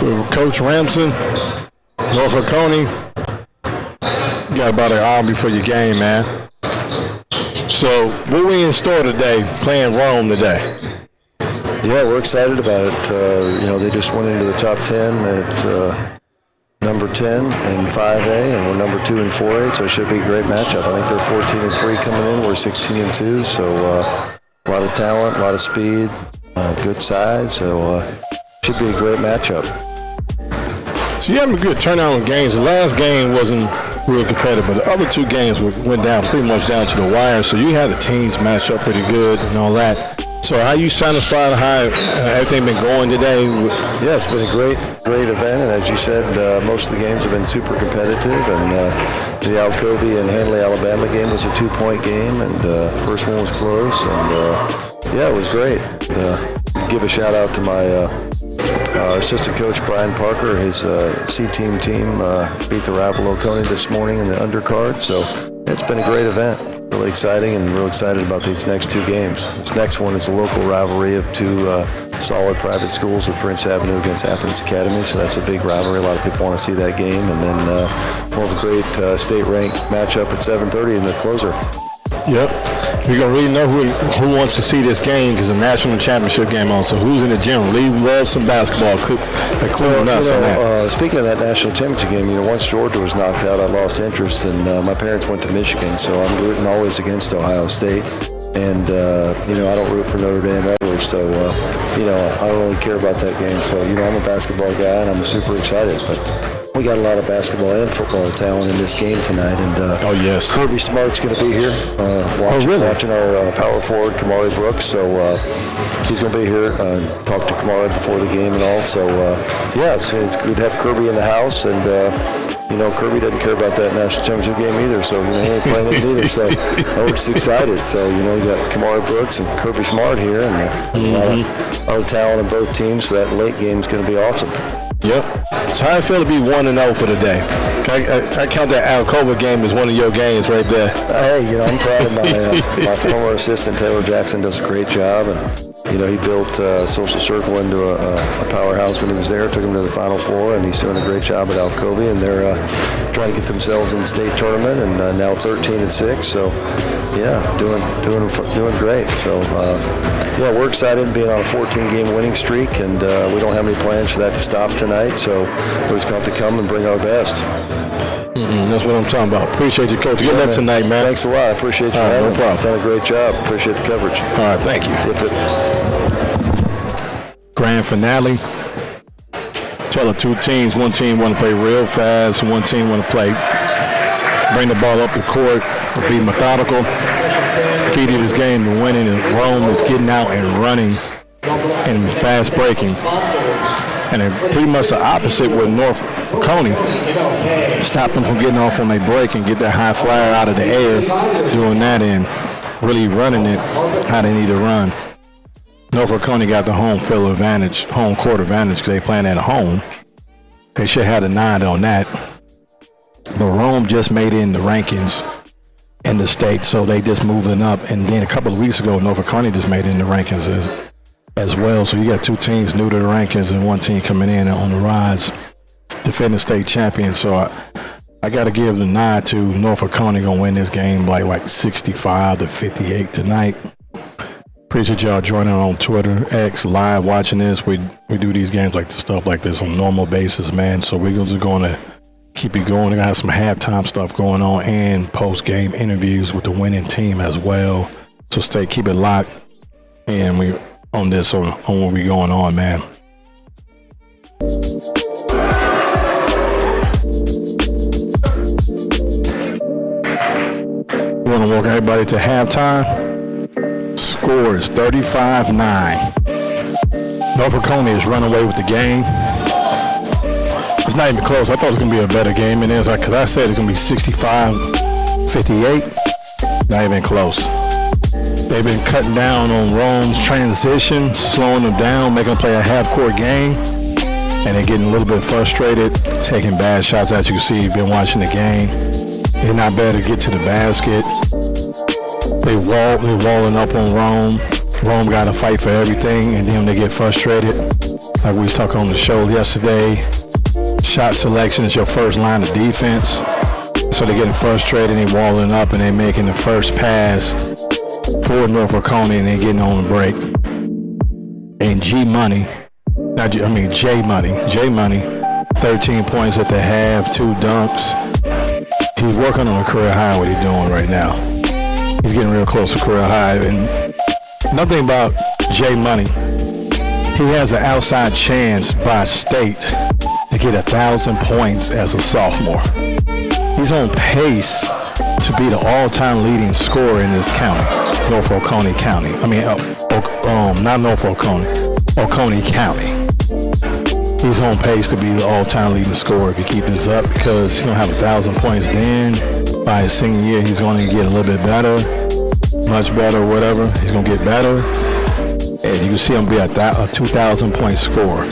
Coach Ramson, North Oconee. You got about an hour before your game, man. So, what we in store today, playing Rome today? Yeah, we're excited about it. They just went into the top 10 at number 10 in 5A, and we're number 2 in 4A, so it should be a great matchup. I think they're 14-3 coming in. We're 16-2, so a lot of talent, a lot of speed, good size, so should be a great matchup. So you having a good turnout in games. The last game wasn't real competitive, but the other 2 games went down pretty much down to the wire, so you had the teams match up pretty good and all that. So how you satisfied how everything been going today? Yeah, it's been a great event, and as you said, most of the games have been super competitive, and the Oconee and Handley, Alabama game was a 2-point game, and first one was close, and yeah, it was great. Give a shout out to my our assistant coach Brian Parker. His C-team beat the rival Oconee this morning in the undercard, so it's been a great event. Really exciting, and real excited about these next 2 games. This next one is a local rivalry of 2 solid private schools with Prince Avenue against Athens Academy, so that's a big rivalry. A lot of people want to see that game, and then we'll have a great state-ranked matchup at 7:30 in the closer. Yep. We're going to really know who wants to see this game because the national championship game on. So who's in the gym? Lee loves some basketball, including us on that. Speaking of that national championship game, once Georgia was knocked out, I lost interest, and my parents went to Michigan, so I'm rooting always against Ohio State. And, I don't root for Notre Dame ever, so, I don't really care about that game. So, I'm a basketball guy, and I'm super excited. But we got a lot of basketball and football talent in this game tonight. And oh, yes. Kirby Smart's going to be here watching our power forward, Kamari Brooks. So he's going to be here and talk to Kamari before the game and all. So, it's good to have Kirby in the house. And, Kirby doesn't care about that national championship game either. So, he ain't playing this either. So we're just excited. So, we got Kamari Brooks and Kirby Smart here. And a lot of talent in both teams. So that late game's going to be awesome. Yep. So how do you feel to be 1-0 for the day? I count that Alcova game as one of your games right there. Hey, I'm proud of my former assistant, Taylor Jackson, does a great job. And, he built Social Circle into a powerhouse when he was there, took him to the Final Four, and he's doing a great job at Alcova. And they're trying to get themselves in the state tournament, and now 13-6. So, yeah, doing great. So, we're excited being on a 14-game winning streak, and we don't have any plans for that to stop tonight. So we're just going to have to come and bring our best. That's what I'm talking about. Appreciate you, Coach. Good luck tonight, man. Thanks a lot. I appreciate you having me. No problem. Done a great job. Appreciate the coverage. All right, thank you. Grand finale. Tell the 2 teams. One team want to play real fast. One team want to bring the ball up the court, be methodical. Key to this game to winning in Rome is getting out and running and fast breaking. And pretty much the opposite with North Oconee. Stop them from getting off on their break and get that high flyer out of the air, doing that and really running it how they need to run. North Oconee got the home court advantage because they playing at home. They should have the 9 on that. But Rome just made it in the rankings in the state, so they just moving up. And then a couple of weeks ago, North Oconee just made it in the rankings as well. So you got 2 teams new to the rankings and 1 team coming in on the rise, defending state champion. So I got to give the nod to North Oconee gonna win this game like 65-58 tonight. Appreciate y'all joining on Twitter, X, live watching this. We do these games stuff like this on a normal basis, man. So we're just going to keep it going. We got some halftime stuff going on and post-game interviews with the winning team as well. So keep it locked, and we on what we going on, man. We want to welcome everybody to halftime. Score is 35-9. North Oconee is running away with the game. It's not even close. I thought it was going to be a better game, and it's because I said it's going to be 65-58. Not even close. They've been cutting down on Rome's transition, slowing them down, making them play a half-court game, and they're getting a little bit frustrated, taking bad shots. As you can see, you've been watching the game. They're not better to get to the basket. They're walling up on Rome. Rome got to fight for everything, and then when they get frustrated, Like we was talking on the show yesterday, shot selection is your first line of defense. So they're getting frustrated, they walling up, and they're making the first pass for North Oconee, and they're getting on the break. And J Money, 13 points at the half, 2 dunks. He's working on a career high, what he's doing right now. He's getting real close to career high. And nothing about J Money. He has an outside chance by state to get 1,000 points as a sophomore. He's on pace to be the all-time leading scorer in this county, North Oconee County. Not North Oconee, Oconee County. He's on pace to be the all-time leading scorer if he keeps this up, because he's going to have 1,000 points then. By his senior year, he's going to get a little bit better, much better, whatever. He's going to get better. And you can see him be a 2,000-point scorer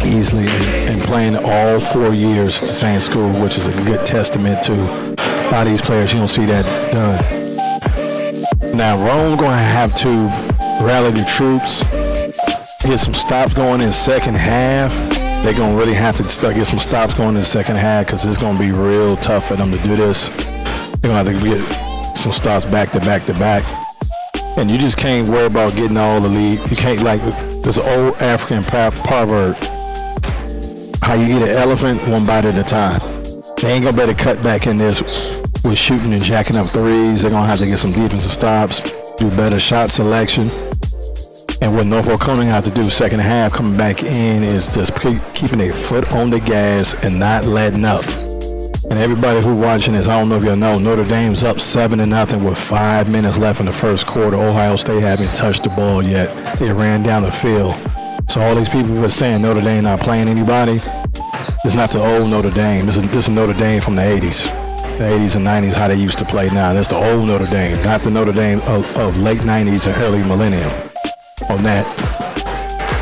easily, and playing all 4 years at the same school, which is a good testament to a lot of these players. You don't see that done. Now, Rome going to have to rally the troops, get some stops going in the second half. They're going to really have to get some stops going in the second half, because it's going to be real tough for them to do this. They're going to have to get some stops back to back to back. And you just can't worry about getting all the lead. You can't, like, there's an old African proverb, how you eat an elephant one bite at a time. They ain't going to be able to cut back in this with shooting and jacking up threes. They're going to have to get some defensive stops, do better shot selection. And what North Oconee have to do second half coming back in is just keeping their foot on the gas and not letting up. And everybody who watching this, I don't know if y'all know, Notre Dame's up 7-0 with 5 minutes left in the first quarter. Ohio State haven't touched the ball yet. They ran down the field. So all these people who are saying Notre Dame not playing anybody, it's not the old Notre Dame. This is Notre Dame from the 80s. The 80s and 90s, how they used to play now. That's the old Notre Dame, not the Notre Dame of late 90s and early millennium on that.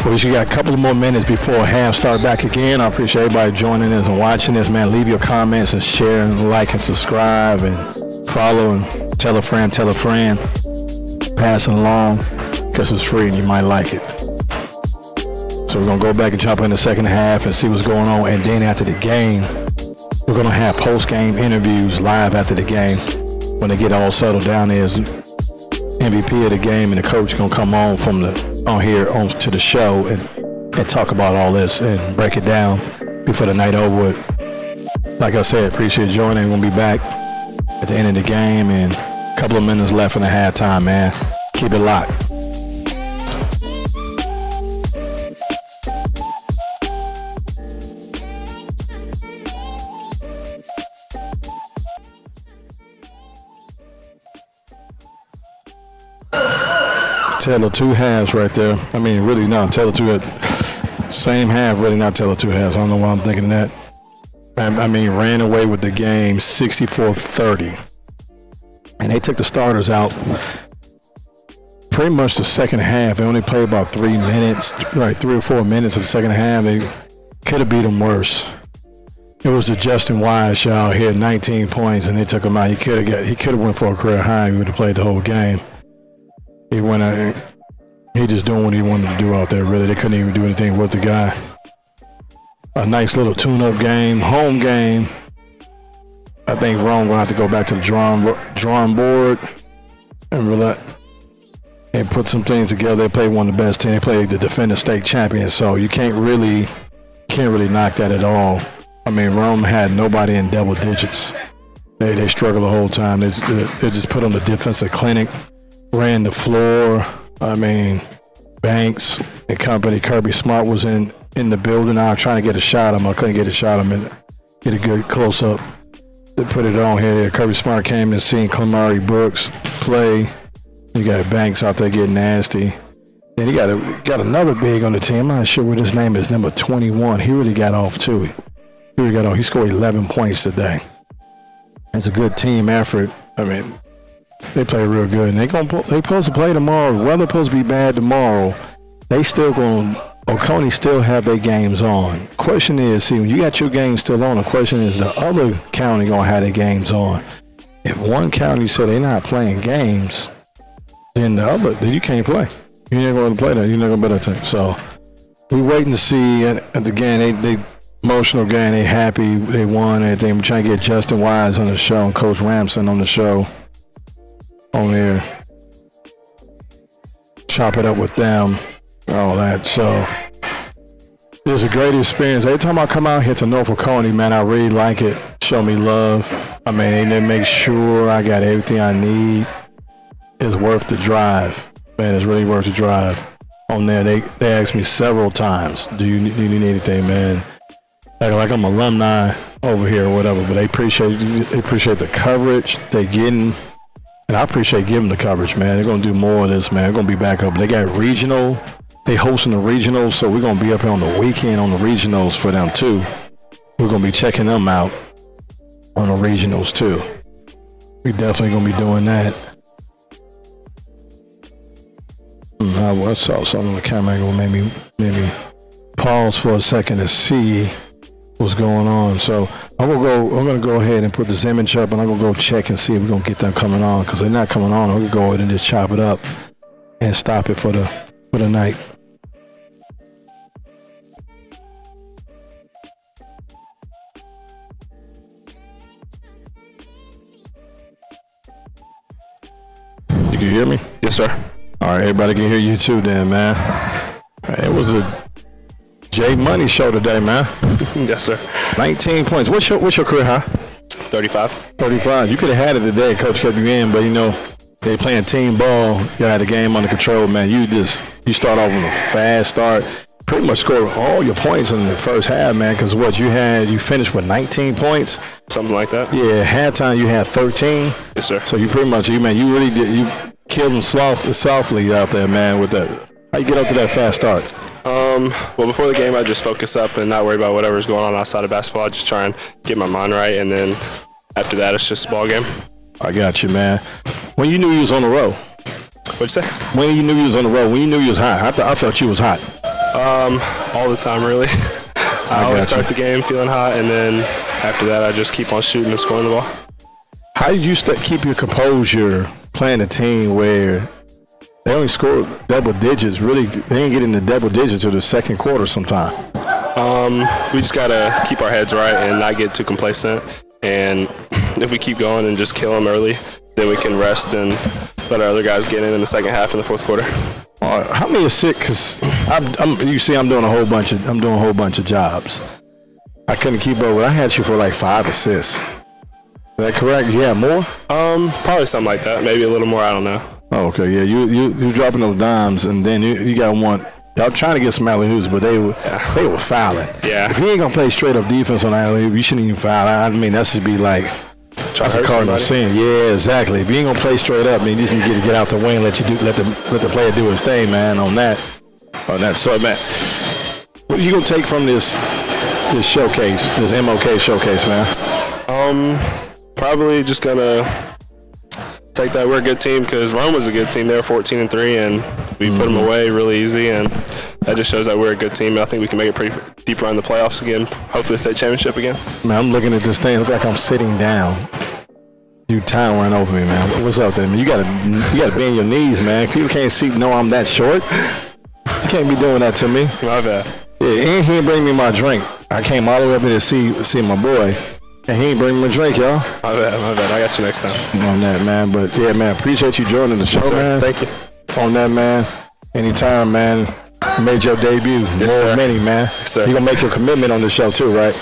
We should got a couple of more minutes before half start back again. I appreciate everybody joining us and watching this, man. Leave your comments and share and like and subscribe and follow and tell a friend, pass it along, because it's free and you might like it. So we're going to go back and jump in the second half and see what's going on. And then after the game, we're going to have post-game interviews live after the game. When they get all settled down, there's MVP of the game, and the coach going to come on from to the show and talk about all this and break it down before the night over with. Like I said, appreciate you joining. We're going to be back at the end of the game, and a couple of minutes left in the halftime, man. Keep it locked. Tell of 2 halves right there. I mean, really not tell of 2. Same half, really not tell of 2 halves. I don't know why I'm thinking that. I mean, ran away with the game 64-30. And they took the starters out pretty much the second half. They only played about 3 minutes, like 3 or 4 minutes of the second half. They could have beat them worse. It was a Justin Wise show. He had 19 points, and they took him out. He could have went for a career high. He would have played the whole game. He went out. He just doing what he wanted to do out there. Really, they couldn't even do anything with the guy. A nice little tune-up game, home game. I think Rome gonna have to go back to the drawing board and put some things together. They played one of the best teams. They played the defending state champions, so you can't really knock that at all. I mean, Rome had nobody in double digits. They struggled the whole time. They just put on the defensive clinic. Ran the floor. I mean, Banks and company. Kirby Smart was in the building. I was trying to get a shot of him. I couldn't get a shot of him and get a good close up. They put it on here. Kirby Smart came and seen Clamari Brooks play. You got Banks out there getting nasty. Then he got another big on the team. I'm not sure what his name is. Number 21. He really got off too. He scored 11 points today. It's a good team effort. I mean, they play real good, and they supposed to play tomorrow. The weather supposed to be bad tomorrow. Oconee still have their games on. Question is, see, when you got your games still on, the question is, the other county gonna have their games on. If one county said they're not playing games, then you can't play. You're not going to play that. You're not going to bet that thing. So we waiting to see at the game. They emotional game. They happy. They won and everything. We're trying to get Justin Wise on the show and Coach Ramson on the show on there. Chop it up with them, all that. So it's a great experience. Every time I come out here to North Oconee, man, I really like it. Show me love. I mean, they make sure I got everything I need. It's worth the drive. Man, it's really worth the drive. On there, they asked me several times, do you need anything, man? Like I'm alumni over here or whatever, but they appreciate the coverage they getting. And I appreciate giving the coverage, man. They're going to do more of this, man. They're going to be back up. They got regional. They hosting the regionals, so we're going to be up here on the weekend on the regionals for them, too. We're going to be checking them out on the regionals, too. We definitely going to be doing that. I saw something on the camera angle, made me pause for a second to see what's going on. So I'm gonna go ahead and put this image up, and I'm gonna go check and see if we're gonna get them coming on, because they're not coming on. I'm gonna go ahead and just chop it up and stop it for the night. You can hear me? Yes, sir. All right, everybody can hear you too then, man. It was a Jay Money show today, man. Yes, sir. 19 points. What's your career high? 35. 35. You could have had it today. Coach kept you in, but they playing team ball. You had the game under control, man. You start off with a fast start. Pretty much scored all your points in the first half, man. Because you finished with 19 points, something like that. Yeah, halftime you had 13. Yes, sir. So you pretty much, you really did. You killed them softly out there, man. With that, how you get up to that fast start? Well, before the game, I just focus up and not worry about whatever's going on outside of basketball. I just try and get my mind right, and then after that, it's just a ball game. I got you, man. When you knew you was on the road? What'd you say? When you knew you was on the road? When you knew you was hot? I felt you was hot. All the time, really. I always start the game feeling hot, and then after that, I just keep on shooting and scoring the ball. How did you keep your composure playing a team where they only scored double digits? Really, they didn't get into double digits until the second quarter sometime. We just got to keep our heads right and not get too complacent. And if we keep going and just kill them early, then we can rest and let our other guys get in the second half in the fourth quarter. How many assists? Because you see, I'm doing a whole bunch of jobs. I couldn't keep up with. I had you for like 5 assists. Is that correct? You had more? Probably something like that. Maybe a little more. I don't know. Oh, okay. Yeah, you dropping those dimes, and then you got one. Y'all trying to get some alley-oops, but they were fouling. Yeah. If you ain't gonna play straight up defense on alley-oop, you shouldn't even foul. I mean, that should be like that's a cardinal sin. Yeah, exactly. If you ain't gonna play straight up, man, you just need to get out the way and let the player do his thing, man. On that. So, man, what are you gonna take from this showcase, this MLK showcase, man? Probably just gonna take that we're a good team, because Rome was a good team. They were 14-3, and we put them away really easy, and that just shows that we're a good team. I think we can make a pretty deep run in the playoffs again, hopefully state championship again. Man, I'm looking at this thing. It looks like I'm sitting down. You towering over me, man. What's up there, man? You gotta bend your knees, man. People can't know I'm that short. You can't be doing that to me. My bad. Yeah, and he didn't bring me my drink. I came all the way up here to see my boy. And he ain't bring me a drink, y'all. My bad. I got you next time. On that, man. But, yeah, man, appreciate you joining the show, man. Thank you. On that, man. Anytime, man. You made your debut. Yes, More sir. many, man. Yes, sir. You're going to make your commitment on the show, too, right?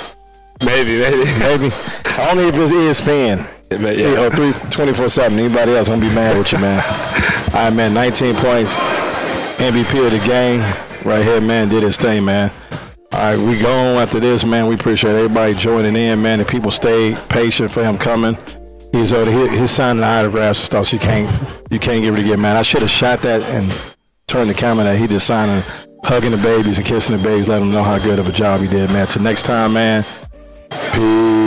Maybe. Maybe. Only if it's ESPN. Yeah. Or 24/7. Anybody else going to be mad with you, man. All right, man. 19 points. MVP of the game. Right here, man. Did his thing, man. All right, we go on after this, man. We appreciate everybody joining in, man. The people stayed patient for him coming. He's over here, he's signing the autographs and stuff, so you can't get rid of it, man. I should have shot that and turned the camera that he just signing, hugging the babies and kissing the babies, letting them know how good of a job he did, man. Till next time, man. Peace.